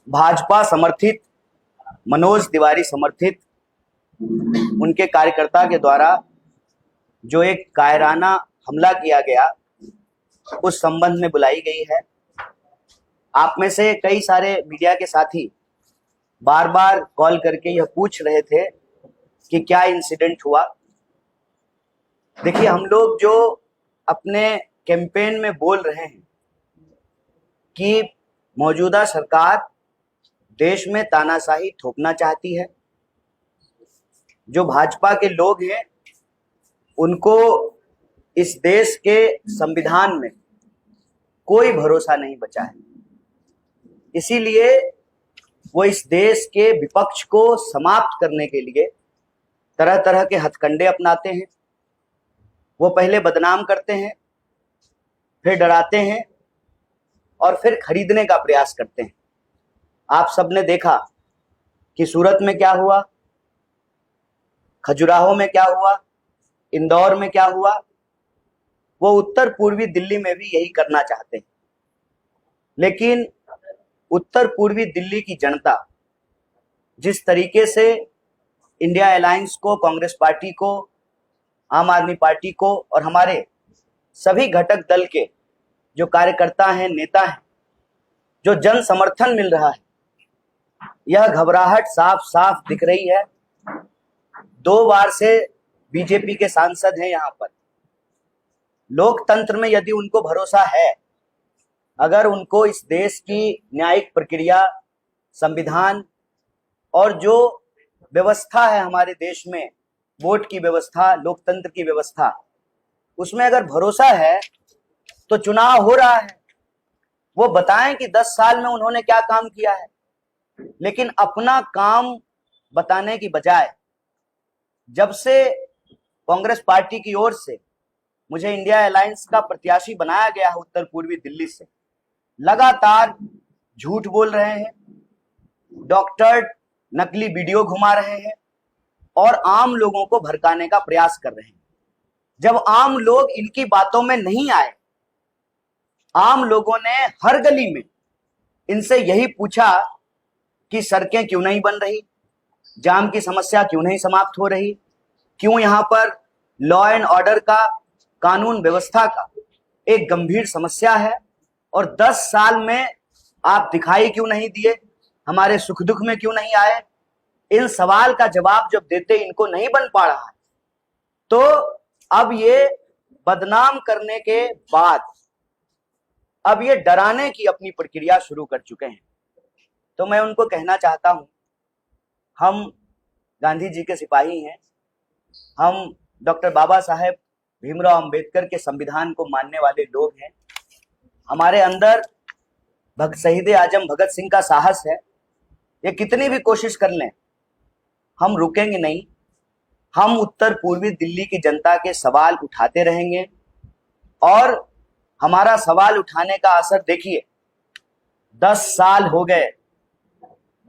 भाजपा समर्थित, मनोज तिवारी समर्थित उनके कार्यकर्ता के द्वारा जो एक कायराना हमला किया गया, उस संबंध में बुलाई गई है। आप में से कई सारे मीडिया के साथी बार बार कॉल करके यह पूछ रहे थे कि क्या इंसिडेंट हुआ। देखिए, हम लोग जो अपने कैंपेन में बोल रहे हैं कि मौजूदा सरकार देश में तानाशाही थोपना चाहती है, जो भाजपा के लोग हैं उनको इस देश के संविधान में कोई भरोसा नहीं बचा है, इसीलिए वो इस देश के विपक्ष को समाप्त करने के लिए तरह तरह के हथकंडे अपनाते हैं। वो पहले बदनाम करते हैं, फिर डराते हैं और फिर खरीदने का प्रयास करते हैं। आप सबने देखा कि सूरत में क्या हुआ, खजुराहो में क्या हुआ, इंदौर में क्या हुआ। वो उत्तर पूर्वी दिल्ली में भी यही करना चाहते हैं, लेकिन उत्तर पूर्वी दिल्ली की जनता जिस तरीके से इंडिया अलायंस को, कांग्रेस पार्टी को, आम आदमी पार्टी को और हमारे सभी घटक दल के जो कार्यकर्ता हैं, नेता हैं, जो जन समर्थन मिल रहा है, यह घबराहट साफ साफ दिख रही है। 2 बार से बीजेपी के सांसद हैं यहाँ पर। लोकतंत्र में यदि उनको भरोसा है, अगर उनको इस देश की न्यायिक प्रक्रिया, संविधान और जो व्यवस्था है हमारे देश में, वोट की व्यवस्था, लोकतंत्र की व्यवस्था, उसमें अगर भरोसा है तो चुनाव हो रहा है, वो बताएं कि 10 साल में उन्होंने क्या काम किया है। लेकिन अपना काम बताने की बजाय, जब से कांग्रेस पार्टी की ओर से मुझे इंडिया अलायंस का प्रत्याशी बनाया गया है उत्तर पूर्वी दिल्ली से, लगातार झूठ बोल रहे हैं, डॉक्टर नकली वीडियो घुमा रहे हैं और आम लोगों को भड़काने का प्रयास कर रहे हैं। जब आम लोग इनकी बातों में नहीं आए, आम लोगों ने हर गली में इनसे यही पूछा कि सड़कें क्यों नहीं बन रही, जाम की समस्या क्यों नहीं समाप्त हो रही, क्यों यहाँ पर लॉ एंड ऑर्डर का, कानून व्यवस्था का एक गंभीर समस्या है, और 10 साल में आप दिखाई क्यों नहीं दिए, हमारे सुख दुख में क्यों नहीं आए। इन सवाल का जवाब जब देते इनको नहीं बन पा रहा है, तो अब ये बदनाम करने के बाद अब ये डराने की अपनी प्रक्रिया शुरू कर चुके हैं। तो मैं उनको कहना चाहता हूं, हम गांधी जी के सिपाही हैं, हम डॉक्टर बाबा साहेब भीमराव अंबेडकर के संविधान को मानने वाले लोग हैं। हमारे अंदर शहीद आजम भगत सिंह का साहस है। ये कितनी भी कोशिश कर लें, हम रुकेंगे नहीं। हम उत्तर पूर्वी दिल्ली की जनता के सवाल उठाते रहेंगे और हमारा सवाल उठाने का असर देखिए, 10 साल हो गए,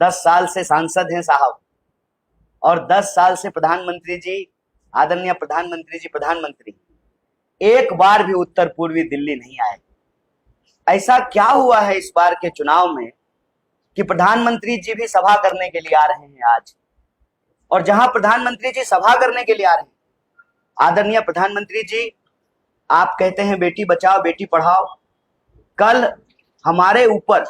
10 साल से सांसद हैं साहब, और 10 साल से प्रधानमंत्री जी, आदरणीय प्रधानमंत्री जी प्रधानमंत्री, एक बार भी उत्तर पूर्वी दिल्ली नहीं आए। ऐसा क्या हुआ है इस बार के चुनाव में कि प्रधानमंत्री जी भी सभा करने के लिए आ रहे हैं आज, और जहां प्रधानमंत्री जी सभा करने के लिए आ रहे हैं, आदरणीय प्रधानमंत्री जी, आप कहते हैं बेटी बचाओ बेटी पढ़ाओ, कल हमारे ऊपर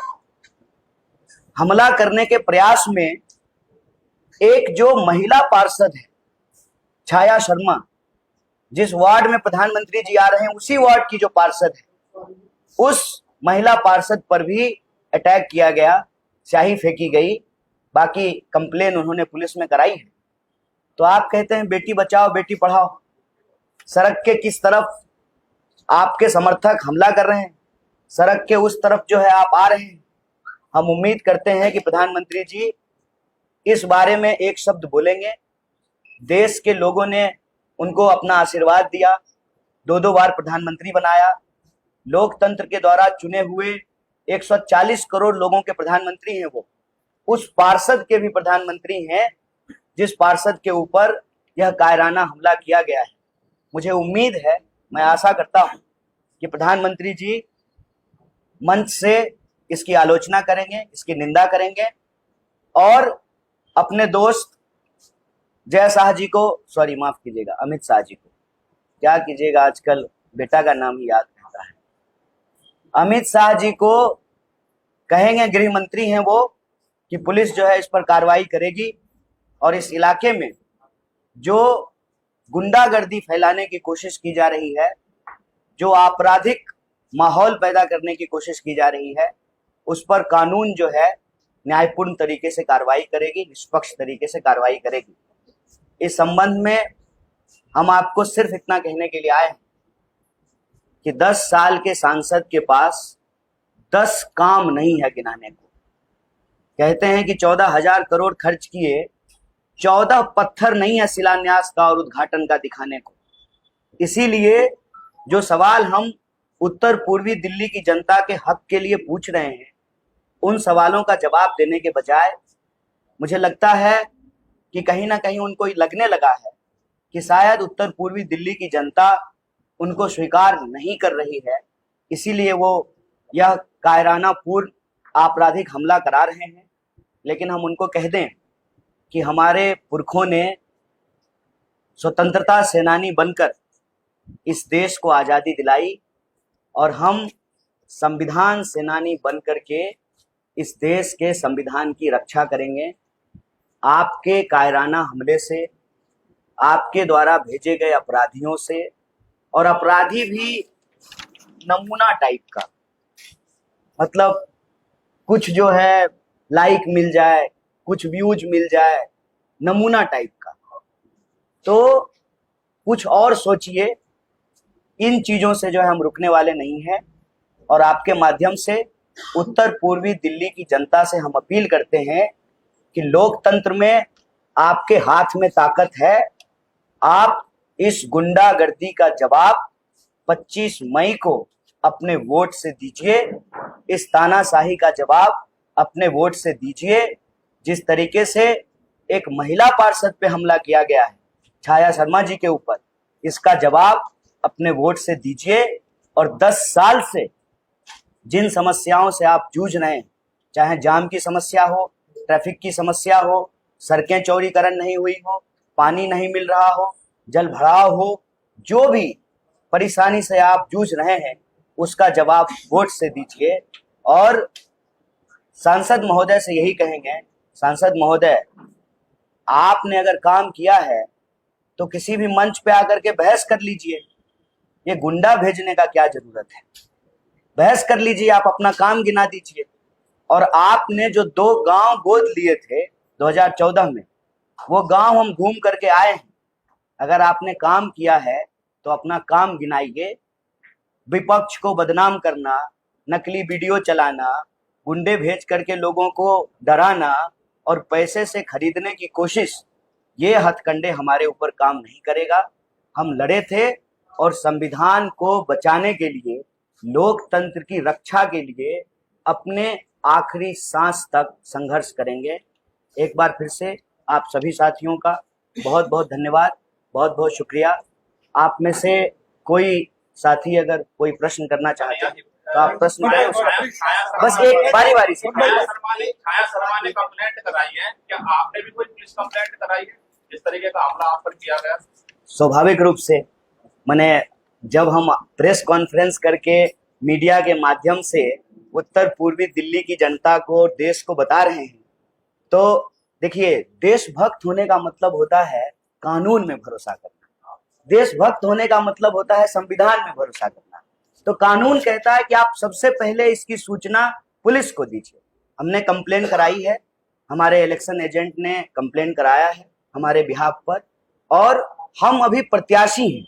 हमला करने के प्रयास में एक जो महिला पार्षद है, छाया शर्मा, जिस वार्ड में प्रधानमंत्री जी आ रहे हैं उसी वार्ड की जो पार्षद है, उस महिला पार्षद पर भी अटैक किया गया, स्याही फेंकी गई। बाकी कंप्लेन उन्होंने पुलिस में कराई है। तो आप कहते हैं बेटी बचाओ बेटी पढ़ाओ, सड़क के किस तरफ आपके समर्थक हमला कर रहे हैं, सड़क के उस तरफ जो है आप आ रहे हैं। हम उम्मीद करते हैं कि प्रधानमंत्री जी इस बारे में एक शब्द बोलेंगे। देश के लोगों ने उनको अपना आशीर्वाद दिया, 2 बार प्रधानमंत्री बनाया, लोकतंत्र के द्वारा चुने हुए 140 करोड़ लोगों के प्रधानमंत्री हैं वो, उस पार्षद के भी प्रधानमंत्री हैं जिस पार्षद के ऊपर यह कायराना हमला किया गया है। मुझे उम्मीद है, मैं आशा करता हूं कि प्रधानमंत्री जी मंच से इसकी आलोचना करेंगे, इसकी निंदा करेंगे और अपने दोस्त जय शाह जी को, सॉरी माफ कीजिएगा, अमित शाह जी को, क्या कीजिएगा आजकल बेटा का नाम ही याद रहता है, अमित शाह जी को कहेंगे, गृह मंत्री हैं वो, कि पुलिस जो है इस पर कार्रवाई करेगी और इस इलाके में जो गुंडागर्दी फैलाने की कोशिश की जा रही है, जो आपराधिक माहौल पैदा करने की कोशिश की जा रही है, उस पर कानून जो है न्यायपूर्ण तरीके से कार्रवाई करेगी, निष्पक्ष तरीके से कार्रवाई करेगी। इस संबंध में हम आपको सिर्फ इतना कहने के लिए आए हैं कि 10 साल के सांसद के पास 10 काम नहीं है गिनाने को। कहते हैं कि 14,000 करोड़ खर्च किए, 14 पत्थर नहीं है शिलान्यास का और उद्घाटन का दिखाने को। इसीलिए जो सवाल हम उत्तर पूर्वी दिल्ली की जनता के हक के लिए पूछ रहे हैं, उन सवालों का जवाब देने के बजाय मुझे लगता है कि कहीं ना कहीं उनको लगने लगा है कि शायद उत्तर पूर्वी दिल्ली की जनता उनको स्वीकार नहीं कर रही है, इसीलिए वो यह कायराना पूर्ण आपराधिक हमला करा रहे हैं। लेकिन हम उनको कह दें कि हमारे पुरखों ने स्वतंत्रता सेनानी बनकर इस देश को आज़ादी दिलाई और हम संविधान सेनानी बनकर के इस देश के संविधान की रक्षा करेंगे। आपके कायराना हमले से, आपके द्वारा भेजे गए अपराधियों से, और अपराधी भी नमूना टाइप का, मतलब कुछ जो है लाइक मिल जाए, कुछ व्यूज मिल जाए, नमूना टाइप का। तो कुछ और सोचिए, इन चीजों से जो है हम रुकने वाले नहीं हैं और आपके माध्यम से उत्तर पूर्वी दिल्ली की जनता से हम अपील करते हैं कि लोकतंत्र में आपके हाथ में ताकत है। आप इस गुंडागर्दी का जवाब 25 मई को अपने वोट से दीजिए, इस तानाशाही का जवाब अपने वोट से दीजिए। जिस तरीके से एक महिला पार्षद पे हमला किया गया है छाया शर्मा जी के ऊपर, इसका जवाब अपने वोट से दीजिए। और 10 साल से जिन समस्याओं से आप जूझ रहे हैं, चाहे जाम की समस्या हो, ट्रैफिक की समस्या हो, सड़कें चौड़ीकरण नहीं हुई हो, पानी नहीं मिल रहा हो, जल भराव हो, जो भी परेशानी से आप जूझ रहे हैं उसका जवाब वोट से दीजिए। और सांसद महोदय से यही कहेंगे, सांसद महोदय, आपने अगर काम किया है तो किसी भी मंच पे आकर के बहस कर लीजिए। ये गुंडा भेजने का क्या जरूरत है? बहस कर लीजिए, आप अपना काम गिना दीजिए। और आपने जो 2 गांव गोद लिए थे 2014 में, वो गांव हम घूम करके आए हैं। अगर आपने काम किया है तो अपना काम गिनाइए। विपक्ष को बदनाम करना, नकली वीडियो चलाना, गुंडे भेज करके लोगों को डराना और पैसे से खरीदने की कोशिश, ये हथकंडे हमारे ऊपर काम नहीं करेगा। हम लड़े थे और संविधान को बचाने के लिए, लोकतंत्र की रक्षा के लिए अपने आखिरी सांस तक संघर्ष करेंगे। एक बार फिर से आप सभी साथियों का बहुत बहुत धन्यवाद, बहुत बहुत शुक्रिया। आप में से कोई साथी अगर कोई प्रश्न करना चाहते हैं तो आप प्रश्न करें, बस एक बारी बारी से। छाया शर्मा ने कंप्लेंट कराई है, क्या आपने भी कोई पुलिस कंप्लेंट कराई है जिस तरीके का हमला आप पर किया गया? स्वाभाविक रूप से मैंने, जब हम प्रेस कॉन्फ्रेंस करके मीडिया के माध्यम से उत्तर पूर्वी दिल्ली की जनता को, देश को बता रहे हैं, तो देखिए, देशभक्त होने का मतलब होता है कानून में भरोसा करना। देशभक्त होने का मतलब होता है संविधान में भरोसा करना। तो कानून कहता है कि आप सबसे पहले इसकी सूचना पुलिस को दीजिए। हमने कंप्लेन कराई है, हमारे इलेक्शन एजेंट ने कंप्लेन कराया है हमारे बिहाफ पर, और हम अभी प्रत्याशी हैं।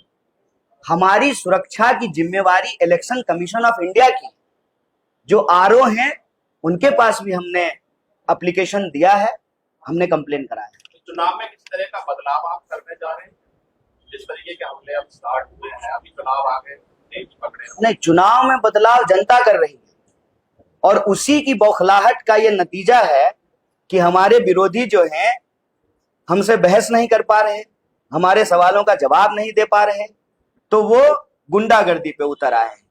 हमारी सुरक्षा की जिम्मेवारी इलेक्शन कमीशन ऑफ इंडिया की, जो आरओ हैं उनके पास भी हमने एप्लीकेशन दिया है, हमने कंप्लेन कराया है। चुनाव में किस तरह का बदलाव आप करने जा रहे हैं? जिस तरीके के हमले अब स्टार्ट हुए हैं, अभी चुनाव आ गए, नहीं, चुनाव में बदलाव जनता कर रही है और उसी की बौखलाहट का ये नतीजा है कि हमारे विरोधी जो हैं हमसे बहस नहीं कर पा रहे, हमारे सवालों का जवाब नहीं दे पा रहे, तो वो गुंडागर्दी पे उतर आए हैं।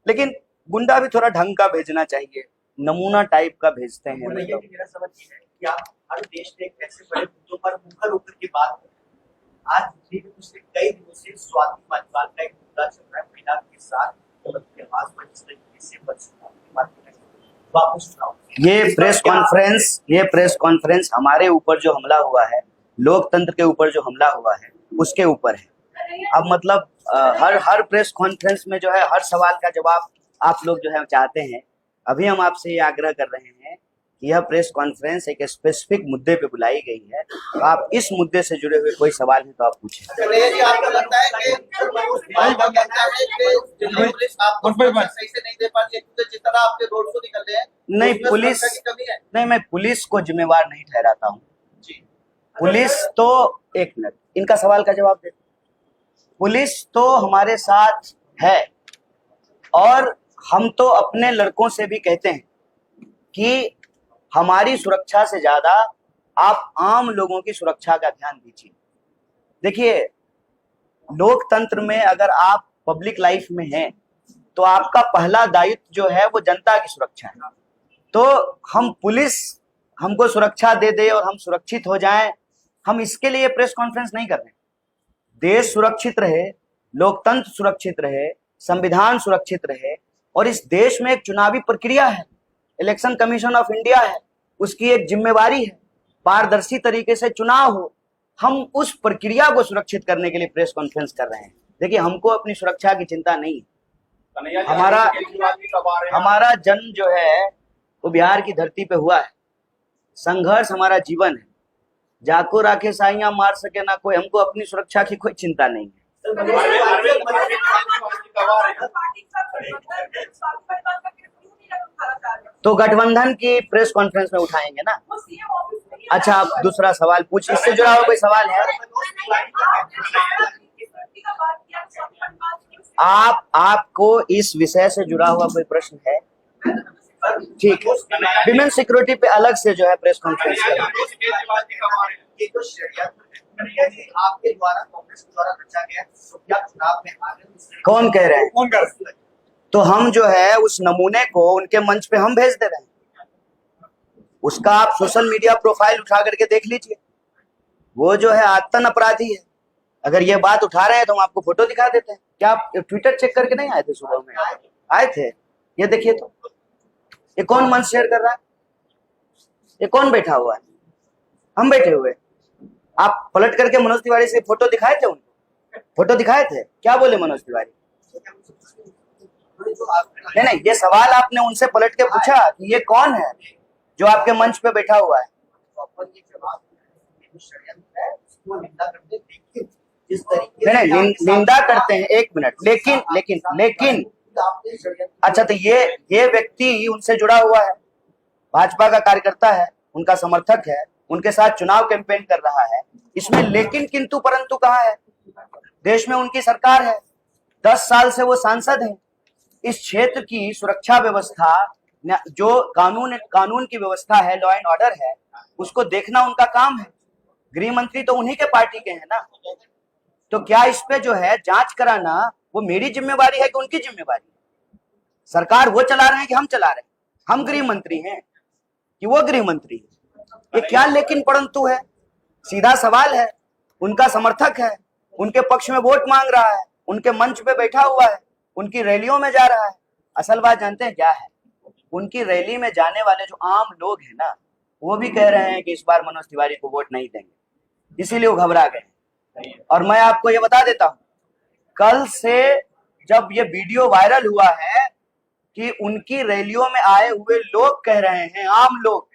लेकिन गुंडा भी थोड़ा ढंग का भेजना चाहिए, नमूना टाइप का भेजते हैं। भैया जी, मेरा सवाल ये है कि आप हर देश में एक ऐसे बड़े मुद्दों पर मुखर होकर के बात कर रहे हैं। आज दिल्ली में पिछले कई दिनों से स्वाति मालिवाल का एक मुद्दा चल रहा है, महिला के साथ लिहाज पर जिस तरीके से वापस सुनाओ। ये प्रेस कॉन्फ्रेंस हमारे ऊपर जो हमला हुआ है, लोकतंत्र के ऊपर जो हमला हुआ है, उसके ऊपर है। अब मतलब हर प्रेस कॉन्फ्रेंस में जो है हर सवाल का जवाब आप लोग जो है चाहते हैं। अभी हम आपसे ये आग्रह कर रहे हैं कि यह प्रेस कॉन्फ्रेंस एक स्पेसिफिक मुद्दे पे बुलाई गई है, तो आप इस मुद्दे से जुड़े हुए कोई सवाल है तो आप पूछें। आपको लगता है कि पुलिस आपको सही से नहीं दे पाती है, क्योंकि जिस तरह आपके रोड शो निकल रहे हैं नहीं, पुलिस नहीं, मैं पुलिस को जिम्मेवार नहीं ठहराता हूँ जी। पुलिस तो, एक मिनट, इनका सवाल का जवाब दे। पुलिस तो हमारे साथ है और हम तो अपने लड़कों से भी कहते हैं कि हमारी सुरक्षा से ज्यादा आप आम लोगों की सुरक्षा का ध्यान दीजिए। देखिए, लोकतंत्र में अगर आप पब्लिक लाइफ में हैं तो आपका पहला दायित्व जो है वो जनता की सुरक्षा है। तो हम पुलिस हमको सुरक्षा दे दे और हम सुरक्षित हो जाएं, हम इसके लिए प्रेस कॉन्फ्रेंस नहीं कर रहे। देश सुरक्षित रहे, लोकतंत्र सुरक्षित रहे, संविधान सुरक्षित रहे, और इस देश में एक चुनावी प्रक्रिया है, इलेक्शन कमीशन ऑफ इंडिया है, उसकी एक जिम्मेवारी है, पारदर्शी तरीके से चुनाव हो। हम उस प्रक्रिया को सुरक्षित करने के लिए प्रेस कॉन्फ्रेंस कर रहे हैं। देखिए, हमको अपनी सुरक्षा की चिंता नहीं है। हमारा जन्म जो है वो बिहार की धरती पे हुआ है। संघर्ष हमारा जीवन है। जाको राखे साइयां मार सके ना कोई, हमको अपनी सुरक्षा की कोई चिंता नहीं है। तो गठबंधन की प्रेस कॉन्फ्रेंस में उठाएंगे ना। अच्छा, आप दूसरा सवाल पूछ, इससे जुड़ा हुआ कोई सवाल है? आपको इस विषय से जुड़ा हुआ कोई प्रश्न है? ठीक है, विमेन सिक्योरिटी पे अलग से जो है प्रेस कॉन्फ्रेंस करें। आपके द्वारा कांग्रेस द्वारा रचा गया चुनाव में कौन कह रहे हैं? तो हम जो है उस नमूने को उनके मंच पे हम भेज दे रहे हैं। उसका आप सोशल मीडिया प्रोफाइल उठा करके देख लीजिए। वो जो है आतन अपराधी है। अगर ये बात उठा रहे हैं तो हम आपको फोटो दिखा देते हैं। क्या आप ट्विटर चेक करके नहीं आए थे? सुबह में आए थे। ये देखिए, तो ये कौन मंच शेयर कर रहा है? ये कौन बैठा हुआ है? हम बैठे हुए। आप पलट करके मनोज तिवारी से फोटो दिखाए थे? उनको फोटो दिखाए थे? क्या बोले मनोज तिवारी? नहीं, ये सवाल आपने उनसे पलट के पूछा कि ये कौन है जो आपके मंच पे बैठा हुआ है? नहीं, निंदा करते हैं, एक मिनट, लेकिन अच्छा, तो ये व्यक्ति उनसे जुड़ा हुआ है, भाजपा का कार्यकर्ता है, उनका समर्थक है, उनके साथ चुनाव कैंपेन कर रहा है। इसमें लेकिन किंतु परंतु कहाँ है? देश में उनकी सरकार है, 10 साल से वो सांसद हैं। इस क्षेत्र की सुरक्षा व्यवस्था, जो कानून की व्यवस्था है, लॉ एंड ऑर्डर है, उसको देखना उनका काम है। गृह मंत्री तो उन्हीं के पार्टी के हैं ना। तो क्या इस पे जो है जांच कराना वो मेरी जिम्मेवारी है कि उनकी जिम्मेवारी है? सरकार वो चला रहे हैं कि हम चला रहे हैं? हम गृह मंत्री हैं कि वो गृह मंत्री है? ये क्या लेकिन परंतु है? सीधा सवाल है। उनका समर्थक है, उनके पक्ष में वोट मांग रहा है, उनके मंच पे बैठा हुआ है, उनकी रैलियों में जा रहा है। असल बात जानते हैं क्या है? उनकी रैली में जाने वाले जो आम लोग हैं ना, वो भी कह रहे हैं कि इस बार मनोज तिवारी को वोट नहीं देंगे, इसीलिए वो घबरा गए। और मैं आपको ये बता देता हूं, कल से जब ये वीडियो वायरल हुआ है कि उनकी रैलियों में आए हुए लोग कह रहे हैं, आम लोग,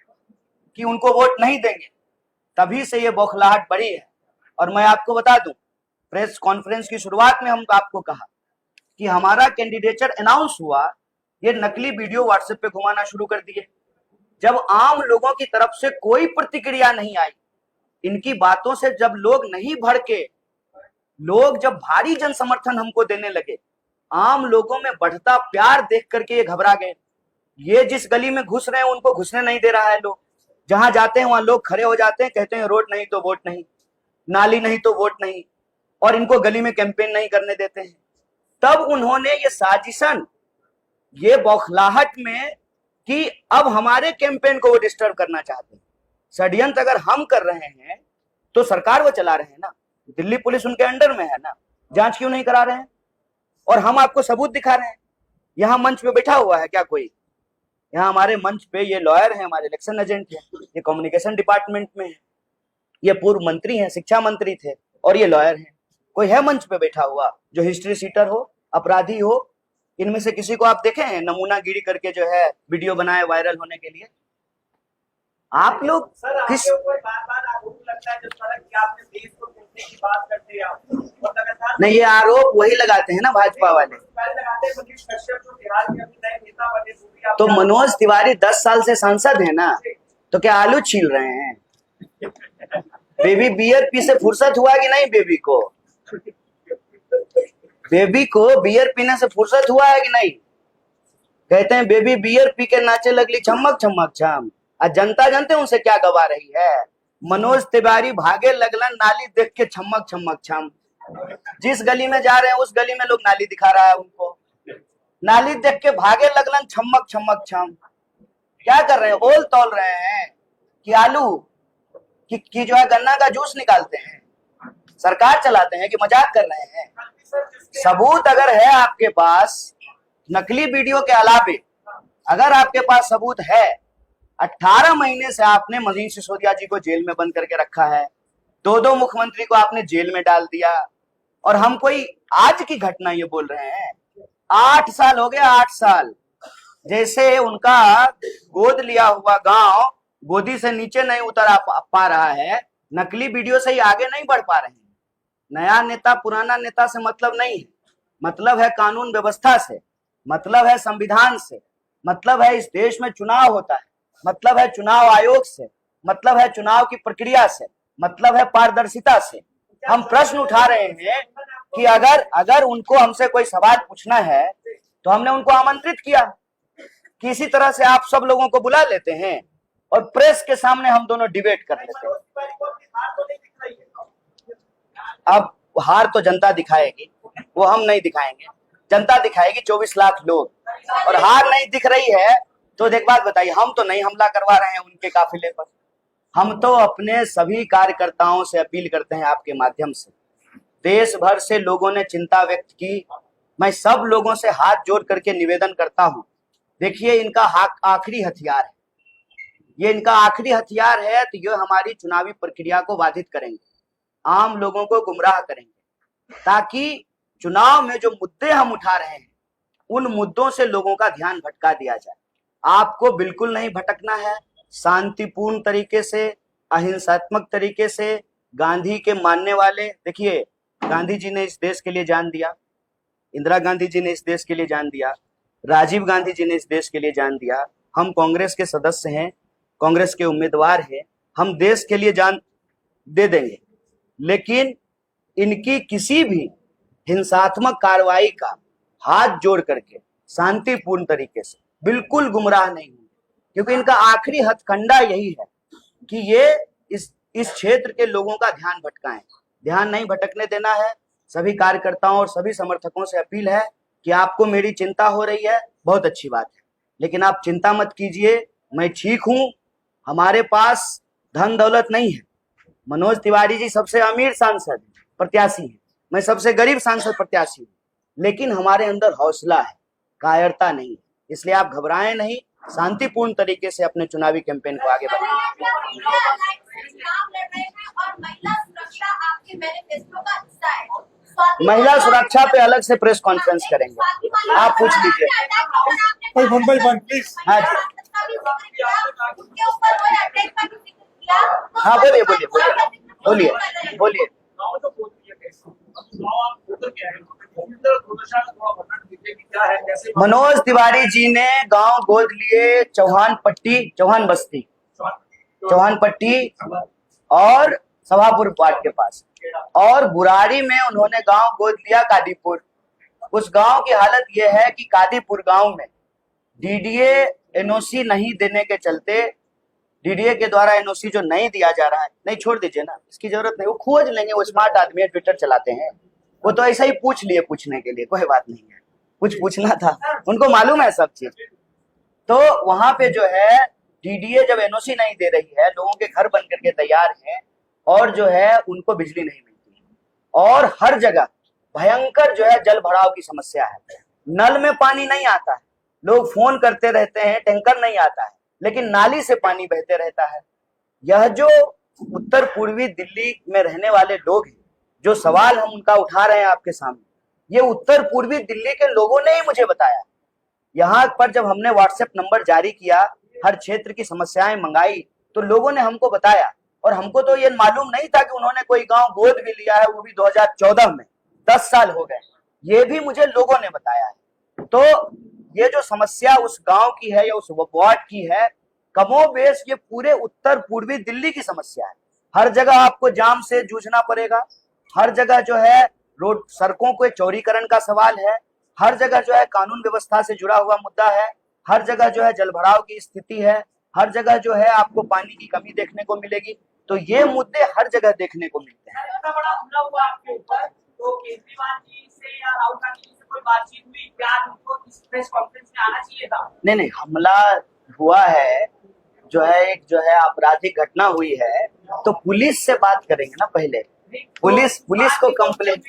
कि उनको वोट नहीं देंगे, तभी से ये बौखलाहट बढ़ी है। और मैं आपको बता दूं, प्रेस कॉन्फ्रेंस की शुरुआत में हम आपको कहा कि हमारा कैंडिडेचर अनाउंस हुआ, ये नकली वीडियो व्हाट्सएप पे घुमाना शुरू कर दिए। जब आम लोगों की तरफ से कोई प्रतिक्रिया नहीं आई, इनकी बातों से जब लोग नहीं भड़के, लोग जब भारी जन समर्थन हमको देने लगे, आम लोगों में बढ़ता प्यार देख करके ये घबरा गए। ये जिस गली में घुस रहे हैं उनको घुसने नहीं दे रहा है लोग। जहां जाते हैं वहां लोग खड़े हो जाते हैं, कहते हैं रोड नहीं तो वोट नहीं, नाली नहीं तो वोट नहीं, और इनको गली में कैंपेन नहीं करने देते हैं। तब उन्होंने ये साजिशन, ये बौखलाहट में कि अब हमारे कैंपेन को वो डिस्टर्ब करना चाहते हैं। षड्यंत्र अगर हम कर रहे हैं तो सरकार वो चला रहे हैं ना, दिल्ली पुलिस उनके अंडर में है ना, जांच क्यों नहीं करा रहे हैं? और हम आपको सबूत दिखा रहे हैं। यहाँ मंच पे बैठा हुआ है क्या कोई? यहाँ हमारे मंच पे ये लॉयर है, हमारे इलेक्शन एजेंट है, ये कम्युनिकेशन डिपार्टमेंट में है, ये पूर्व मंत्री हैं, शिक्षा मंत्री थे, और ये लॉयर हैं। कोई है मंच पे बैठा हुआ जो हिस्ट्री सीटर हो, अपराधी हो? इनमें से किसी को आप देखे हैं नमूनागिरी करके जो है वीडियो बनाए वायरल होने के लिए? आप लोग सर किस आपके ऊपर बार-बार आरोप लगता है जिस तरह कि आपने देश को तोड़ने की बात करते हैं आप, और लगातार नहीं, ये आरोप वही लगाते हैं ना भाजपा वाले। पहले लगाते हैं मनीष कश्यप जो बिहार के अभी नए नेता बने, वो भी आप तो मनोज तिवारी 10 साल से सांसद है ना, तो क्या आलू छील रहे हैं? बेबी बियर पी से फुर्सत हुआ कि नहीं? बेबी को बियर पीने से फुर्सत हुआ है कि नहीं? कहते हैं बेबी बियर पी के नाचे लगली छमक छमक छम। आज जनता जानते हैं उनसे क्या गवा रही है? मनोज तिवारी भागे लगलन नाली देख के छमक छमक छम। जिस गली में जा रहे हैं उस गली में लोग नाली दिखा रहा है उनको, नाली देख के भागे लगलन छमक छमक छम। क्या कर रहे हैं? ओल तोल रहे हैं कि आलू कि जो है गन्ना का जूस निकालते हैं? सरकार चलाते हैं कि मजाक कर रहे हैं? सबूत अगर है आपके पास, नकली वीडियो के अलावे अगर आपके पास सबूत है, 18 महीने से आपने मनीष सिसोदिया जी को जेल में बंद करके रखा है, 2 मुख्यमंत्री को आपने जेल में डाल दिया, और हम कोई आज की घटना ये बोल रहे हैं? 8 साल हो गए, 8 साल। जैसे उनका गोद लिया हुआ गांव गोदी से नीचे नहीं उतर पा रहा है, नकली वीडियो से ही आगे नहीं बढ़ पा रहे हैं। नया नेता पुराना नेता से मतलब नहीं है, मतलब है कानून व्यवस्था से, मतलब है संविधान से, मतलब है इस देश में चुनाव होता है, मतलब है चुनाव आयोग से, मतलब है चुनाव की प्रक्रिया से, मतलब है पारदर्शिता से। हम प्रश्न उठा रहे हैं कि अगर उनको हमसे कोई सवाल पूछना है तो हमने उनको आमंत्रित किया कि इसी तरह से आप सब लोगों को बुला लेते हैं और प्रेस के सामने हम दोनों डिबेट कर लेते हैं। अब हार तो जनता दिखाएगी, वो हम नहीं दिखाएंगे, जनता दिखाएगी, 24 लाख लोग। और हार नहीं दिख रही है तो एक बात बताइए, हम तो नहीं हमला करवा रहे हैं उनके काफिले पर। हम तो अपने सभी कार्यकर्ताओं से अपील करते हैं आपके माध्यम से, देश भर से लोगों ने चिंता व्यक्त की, मैं सब लोगों से हाथ जोड़ करके निवेदन करता हूं, देखिए इनका आखिरी हथियार है, ये इनका आखिरी हथियार है, तो ये हमारी चुनावी प्रक्रिया को बाधित करेंगे, आम लोगों को गुमराह करेंगे, ताकि चुनाव में जो मुद्दे हम उठा रहे हैं उन मुद्दों से लोगों का ध्यान भटका दिया जाए। आपको बिल्कुल नहीं भटकना है, शांतिपूर्ण तरीके से, अहिंसात्मक तरीके से, गांधी के मानने वाले, देखिए गांधी जी ने इस देश के लिए जान दिया, इंदिरा गांधी जी ने इस देश के लिए जान दिया, राजीव गांधी जी ने इस देश के लिए जान दिया, हम कांग्रेस के सदस्य हैं, कांग्रेस के उम्मीदवार हैं, हम देश के लिए जान दे देंगे, लेकिन इनकी किसी भी हिंसात्मक कार्रवाई का हाथ जोड़ करके शांतिपूर्ण तरीके से बिल्कुल गुमराह नहीं होंगे, क्योंकि इनका आखिरी हथकंडा यही है कि ये इस क्षेत्र के लोगों का ध्यान भटकाएं। ध्यान नहीं भटकने देना है। सभी कार्यकर्ताओं और सभी समर्थकों से अपील है कि आपको मेरी चिंता हो रही है, बहुत अच्छी बात है, लेकिन आप चिंता मत कीजिए, मैं ठीक हूं, हमारे पास धन दौलत नहीं है। मनोज तिवारी जी सबसे अमीर सांसद प्रत्याशी हैं, मैं सबसे गरीब सांसद प्रत्याशी हूँ, लेकिन हमारे अंदर हौसला है, कायरता नहीं है, इसलिए आप घबराएं नहीं, शांतिपूर्ण तरीके से अपने चुनावी कैंपेन को आगे बढ़ाएं। महिला सुरक्षा पे अलग से प्रेस कॉन्फ्रेंस करेंगे, आप पूछ लीजिए। हाँ जी, हाँ बोलिए बोलिए बोलिए बोलिए बोलिए। मनोज तिवारी जी ने गांव गोद लिए चौहान पट्टी और सभापुर वार्ड के पास, और बुराड़ी में उन्होंने गांव गोद लिया कादीपुर। उस गांव की हालत यह है कि कादीपुर गांव में डीडीए एनओसी नहीं देने के चलते, डीडीए के द्वारा एनओसी जो नहीं दिया जा रहा है, नहीं छोड़ दीजिए ना, इसकी जरूरत नहीं, वो खोज लेंगे, वो स्मार्ट आदमी है, ट्विटर चलाते हैं, वो तो ऐसा ही पूछ लिए पूछने के लिए, कोई बात नहीं है, कुछ पूछना था, उनको मालूम है सब चीज। तो वहां पे जो है डीडीए जब एनओसी नहीं दे रही है, लोगों के घर बन करके तैयार हैं और जो है उनको बिजली नहीं मिलती और हर जगह भयंकर जो है जल भराव की समस्या है। नल में पानी नहीं आता है, लोग फोन करते रहते हैं, टैंकर नहीं आता है, लेकिन नाली से पानी बहते रहता है। यह जो उत्तर पूर्वी दिल्ली में रहने वाले लोग हैं, जो सवाल हम उनका उठा रहे हैं आपके सामने, ये उत्तर पूर्वी दिल्ली के लोगों ने ही मुझे बताया। यहाँ पर जब हमने व्हाट्सएप नंबर जारी किया, हर क्षेत्र की समस्याएं मंगाई, तो लोगों ने हमको बताया और हमको तो ये मालूम नहीं था कि उन्होंने कोई गांव गोद भी लिया है, वो भी 2014 में। 10 साल हो गए, ये भी मुझे लोगों ने बताया है। तो ये जो समस्या उस गांव की है या उस वार्ड की है, कमोबेश ये पूरे उत्तर पूर्वी दिल्ली की समस्या है। हर जगह आपको जाम से जूझना पड़ेगा, हर जगह जो है रोड सड़कों के चौड़ीकरण का सवाल है, हर जगह जो है कानून व्यवस्था से जुड़ा हुआ मुद्दा है, हर जगह जो है जलभराव की स्थिति है, हर जगह जो है आपको पानी की कमी देखने को मिलेगी। तो ये मुद्दे हर जगह देखने को मिलते हैं। इतना बड़ा हमला हुआ आपके ऊपर, तो केजरीवाल जी से या राहुल गांधी जी से कोई बातचीत हुई क्या? उनको इस प्रेस कॉन्फ्रेंस में आना चाहिए था? नहीं, हमला हुआ है, जो है एक जो है आपराधिक घटना हुई है, तो पुलिस से बात करेंगे ना पहले। पुलिस को कंप्लेंट,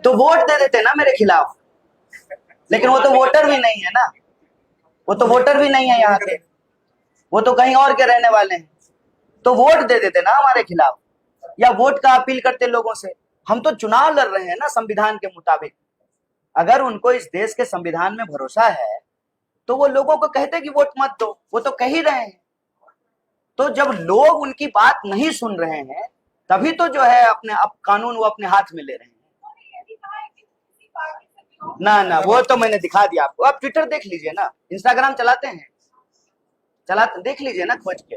तो वोट दे देते ना मेरे खिलाफ, लेकिन वो तो वोटर भी नहीं है ना, वो तो वोटर भी नहीं है यहाँ के, वो तो कहीं और के रहने वाले हैं। तो वोट दे देते ना हमारे खिलाफ, या वोट का अपील करते लोगों से। हम तो चुनाव लड़ रहे हैं ना संविधान के मुताबिक। अगर उनको इस देश के संविधान में भरोसा है तो वो लोगों को कहते कि वोट मत दो, वो तो कह ही रहे हैं। तो जब लोग उनकी बात नहीं सुन रहे हैं, तभी तो जो है अपने अब कानून वो अपने हाथ में ले रहे हैं। ना, वो तो मैंने दिखा दिया आपको। आप ट्विटर देख लीजिए ना, इंस्टाग्राम चलाते हैं, देख लीजिए ना खोज के।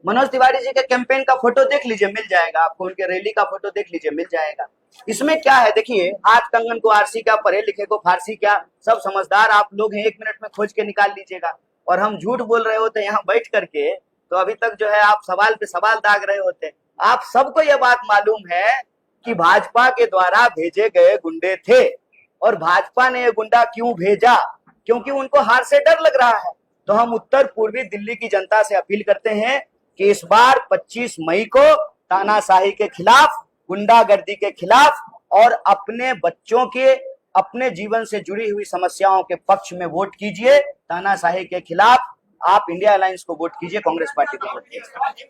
मनोज तिवारी जी के कैंपेन का फोटो देख लीजिए, मिल जाएगा आपको। उनके रैली का फोटो देख लीजिए, मिल जाएगा। इसमें क्या है, देखिए, हाथ कंगन को आरसी क्या, पढ़े लिखे को फारसी क्या, सब समझदार आप लोग हैं, 1 मिनट में खोज के निकाल लीजिएगा। और हम झूठ बोल रहे होते यहाँ बैठ करके, तो अभी तक जो है आप सवाल पे सवाल दाग रहे होते। आप सबको यह बात मालूम है कि भाजपा के द्वारा भेजे गए गुंडे थे, और भाजपा ने ये गुंडा क्यों भेजा, क्योंकि उनको हार से डर लग रहा है। तो हम उत्तर पूर्वी दिल्ली की जनता से अपील करते हैं कि इस बार 25 मई को तानाशाही के खिलाफ, गुंडागर्दी के खिलाफ और अपने बच्चों के, अपने जीवन से जुड़ी हुई समस्याओं के पक्ष में वोट कीजिए। तानाशाही के खिलाफ आप इंडिया अलायंस को वोट कीजिए, कांग्रेस पार्टी को वोट कीजिए।